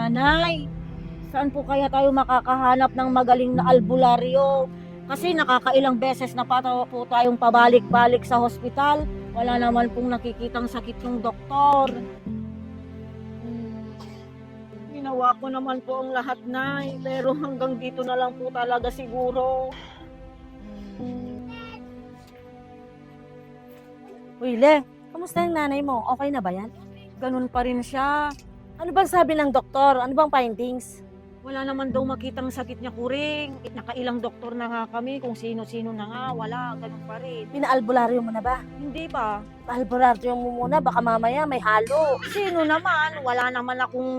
Nanay, saan po kaya tayo makakahanap ng magaling na albularyo? Kasi nakakailang beses na po tayong pabalik-balik sa hospital. Wala naman pong nakikitang sakit yung doktor. Ginawa ko naman po ang lahat, Nay. Pero hanggang dito na lang po talaga siguro. Uy, Le, kamusta yung nanay mo? Okay na ba yan? Ganun pa rin siya. Ano bang sabi ng doktor? Ano bang findings? Wala naman daw makitang sakit niya, Kuring. Nakailang doktor na nga kami, kung sino-sino na nga, wala, ganun pa rin. Pinaalbularyo mo na ba? Hindi pa. Albularyo mo muna, baka mamaya may halo. Sino naman? Wala naman akong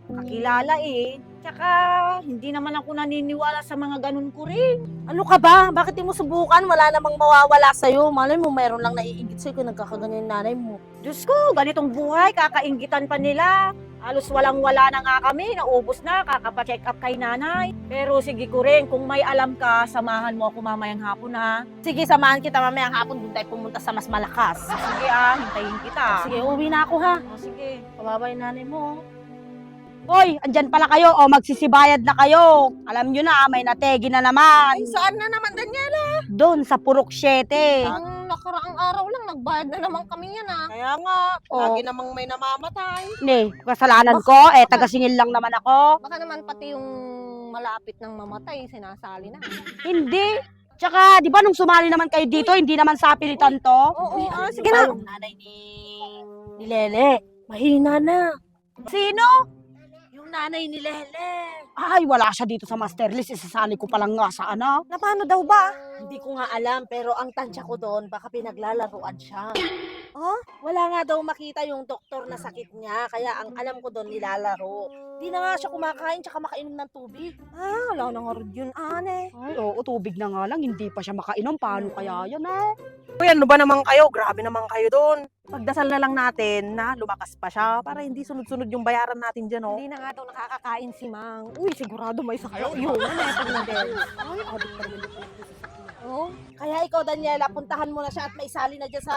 kakilala eh. Tsaka, hindi naman ako naniniwala sa mga ganun, Kuring. Ano ka ba? Bakit di mo subukan? Wala namang mawawala sa'yo. Malay mo, mayroon lang naiingit sa'yo kung nagkakaganyan yung nanay mo. Diyos ko, ganitong buhay, kakainggitan pa nila. Halos walang-wala na nga kami, naubos na, kakapa-check up kay nanay. Pero sige Kuring, kung may alam ka, samahan mo ako mamayang hapon ha. Sige, samahan kita mamayang hapon. Doon tayo pumunta sa mas malakas. Sige hintayin kita. Sige, uwi na ako ha. O, sige. Kawawa yung nanay mo. Hoy, andyan pala kayo o magsisibayad na kayo. Alam nyo na, may nategi na naman. Saan na naman, Daniela? Doon sa Purok 7. Ang nakaraang araw lang, nagbayad na naman kami yan ha. Kaya nga, Oh. lagi namang may namamatay. Ne, kasalanan ko, taga-singil lang naman ako. Baka naman pati yung malapit ng mamatay, sinasali na. Hindi. Tsaka, di ba nung sumali naman kayo dito, hindi naman sa pilitan to? Oo, sige na. Yung nanay ni Lele, mahina na. Sino? Yung nanay ni Lele. Ay, wala siya dito sa master list. Isasali ko pa lang nga sa ano. Na paano daw ba? Hindi ko nga alam, pero ang tansya ko doon, baka pinaglalaruan siya. Oh? Wala nga daw makita yung doktor na sakit niya, kaya ang alam ko doon nilalaro. Di na nga siya kumakain, tsaka makainom ng tubig. Ah, wala na nga rin yun, ane. Ay, oo, tubig na nga lang. Hindi pa siya makainom. Paano kaya yan, Uy, ano ba naman kayo? Grabe naman kayo doon. Pagdasal na lang natin na lumakas pa siya para hindi sunod-sunod yung bayaran natin dyan, oh. Hindi na nga daw nakakakain si Mang. Uy, sigurado may sakit yun. Eto na din. Ay, adik pa rin. Oh, kaya ikaw, Daniela, puntahan mo na siya at maisali na dyan sa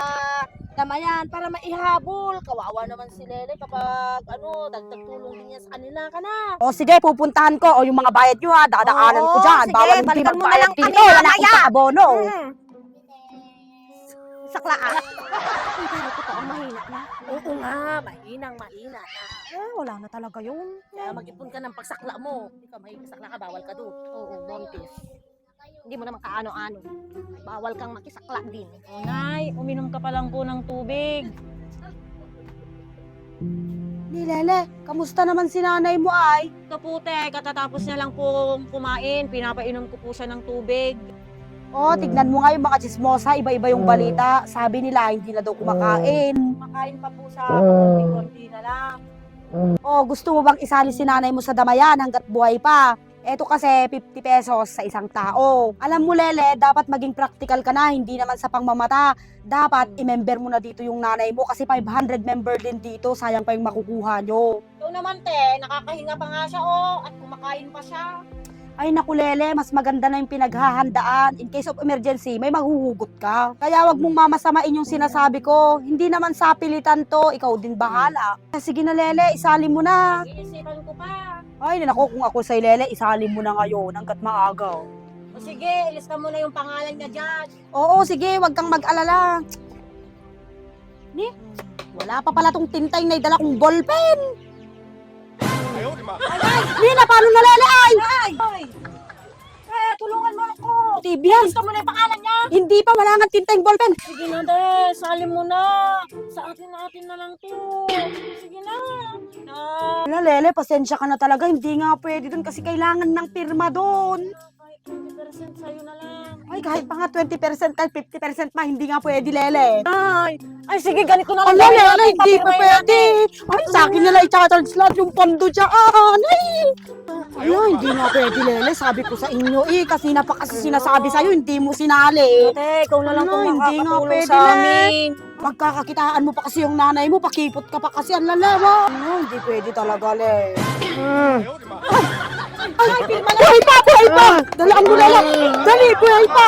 damayan para maihabol. Kawawa naman si Lele kapag dagdag tulong din niya sa kanila ka na. O sige, pupuntahan ko. O yung mga bayad nyo ha, dadaanan ko Oo, dyan. sige, Bawal hindi balikan mo na magbayad lang dito. kami Wala mamaya. akong sa-abono. Saklaan. Uy, pero totoo, mahina na. Oo nga, mahina na. Wala na talaga yun. Kaya mag-ipon ka ng pagsakla mo. Hindi ka makikisakla ka, bawal ka doon. Oo, bontis. Hindi mo naman kaano-ano. Bawal kang makisakla din. O, Nay, uminom ka pa lang po ng tubig. Ni Lele, kamusta naman si nanay mo ay? Kapute, katatapos niya lang po kumain, pinapainom ko po siya ng tubig. O, tignan mo nga yung mga chismosa, iba-iba yung balita. Sabi nila, hindi na daw kumakain. Makain pa po sa konti-konti na lang. O, gusto mo bang isali si nanay mo sa damayan hanggat buhay pa? Eto kasi, 50 pesos sa isang tao. Alam mo, Lele, dapat maging practical ka na, hindi naman sa pangmamata. Dapat, i-member mo na dito yung nanay mo kasi 500 member din dito, sayang pa yung makukuha nyo. Ikaw naman, te, nakakahinga pa nga siya, at kumakain pa siya. Ay naku Lele, mas maganda na yung pinaghahandaan. In case of emergency, may maghuhugot ka. Kaya wag mong mamasamain yung sinasabi ko. Hindi naman sa pilitan to, ikaw din bahala. Sige na Lele, isali mo na. Iisipan ko pa. Ay naku, kung ako sa'yo Lele, isali mo na ngayon hanggat maaga. O sige, ilista mo na yung pangalan niya dyan. Oo, sige, wag kang mag-alala. Ni, wala pa pala tong tintay na idala kong ballpen. Nina, paano na Lele ay? Tulungan mo ako. Tibihan. Ilista mo na yung pangalan niya. Hindi pa, wala nga tintay ballpen. Sige na, te, salim mo na. Sa atin na lang to. Sige na. Wala Lele, pasensya ka na talaga. Hindi nga pwede dun kasi kailangan ng pirma doon. Ay, 20% sa'yo na lang. Ay, kahit pa nga 20% kahit 50% pa, hindi nga pwede, Lele. Ay, sige, ganito na lang. Ala, Lele, hindi pa pwede. Ay, sa akin nila i-charge lahat yung pondo dyan. Ay, hindi nga pwede, Lele. Sabi ko sa inyo, kasi pa kasi sinasabi sa'yo, hindi mo sinali. Ate, ikaw na lang Ano, kung hindi nga makakatulong pwede, sa Le. amin. Pagkakakitaan mo pa kasi yung nanay mo, pakipot ka pa kasi ang lalawa. Hindi pwede talaga, Le. Ay, buhay pa! Dalaan mo, Lele! Dali, buhay pa!